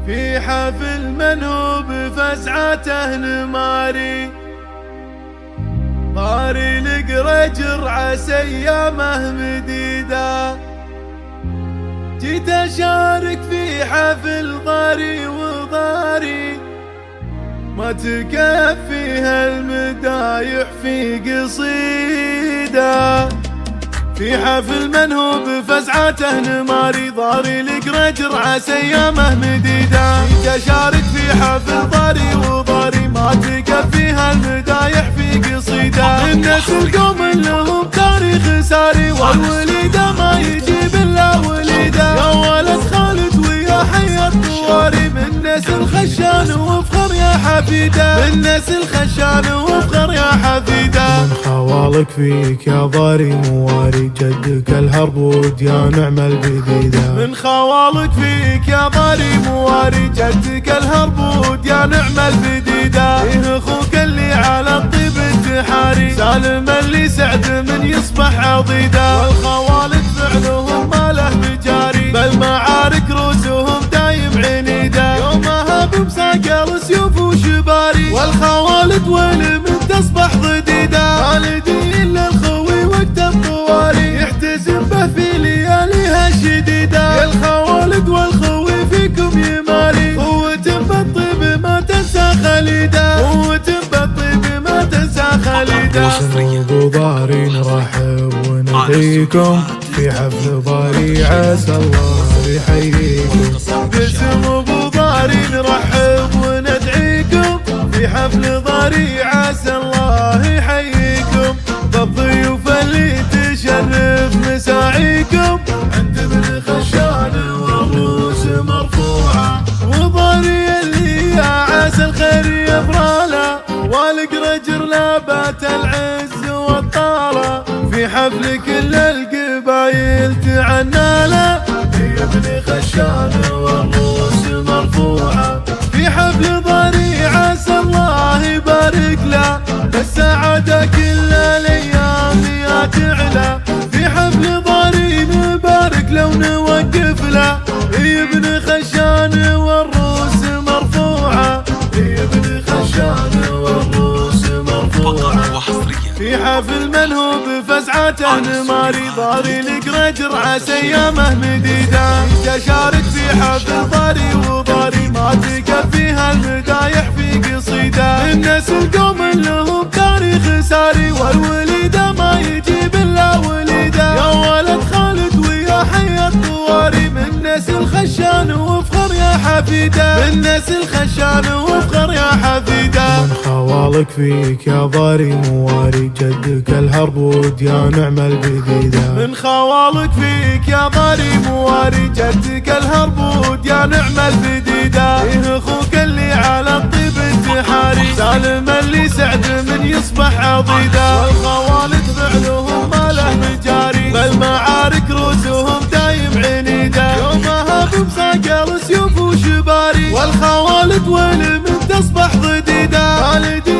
في حفل منهوب فزعته نماري، طاري القرجر عسى ايامه مديده. جيت اشارك في حفل ضاري وضاري، ما تكفيها المدايح في قصيده. في حفل منهوب فزعته نماري، ضاري القرجر عسى ايامه مديده. جيت اشارك في حفل ضاري وضاري، ما تكفيها المدايح في قصيده. الناس القوم لهم تاريخ ساري، والوليده ما يجيب الا وليده. يا ولد خالد ويا حي الطواري، من نسل خشان وفخر يا حفيده، من نسل خشان وفخر يا حفيده. من خوالك فيك يا ضاري مواري، جدك الهرب وديا نعم البديده. من خوالك فيك يا ضاري مواري، جدك الهرب وديا نعم البديده. فيه اخوك اللي على الطيب التحاري، سالم اللي سعد من يصبح عضيده. والخوالد فعلهم ما له بجاري، بالمعارك روسهم دايم عنيده. يومها بمساقل سيوف وشباري، والخوالد ويل من تصبح ضديده. خالدي الا الخوي وقت الطواري، يحتزم به في لياليها الشديده. يا الخوالد والخوي فيكم يماري، قوة بالطيب ما تنسى خليده، قوة بالطيب ما تنسى خليده. باسم ضاري نرحب وندعيكم في حفل ضاري عسى الله يحييكم. باسم ابو ضاري نرحب وندعيكم في حفل ضاري عسى الله يحييكم. بالضيوف اللي تشرف مساعيكم، عند ابن خشان والروس مرفوعه. وضاري اللي يا عسى الخير يبراله، والقرجر لابات العز والطاله. في حفل كل القبايل تعناله، يا ابن خشان والروس مرفوعه. في حفل ضاري عسى الله يبارك له، السعاده كل الايام يا تعلى. في حفل ضاري نبارك له ونوقف له، يا ابن خشان والروس مرفوعه، يا ابن خشان والروس مرفوعه. في حفل منهوب فزعته نماري، ضاري القرجر عسى ايامه مديده. جيت اشارك في حفل ضاري وضاري، ما تكفيها المدايح في قصيده. الناس القوم لهم تاريخ ساري، والوليده ما يجيب الا وليده. يا ولد خالد ويا حي الطواري، من نسل خشان وفخر يا حفيده، من نسل خشان وفخر يا حفيده. من خوالك فيك يا ضاري مواري، جدك الهرب وديا نعم البديده. من خوالك فيك يا ضاري مواري، جدك الهرب وديا نعم البديده. فيه اخوك اللي على الطيب التحاري، سالم اللي سعد من يصبح عضيده. والخوالد فعلهم ما له مجاري، بالمعارك روسهم دايم عنيده. يومها بمساقل سيوف وشباري، والخوالد ويل من تصبح ضديده. خالدي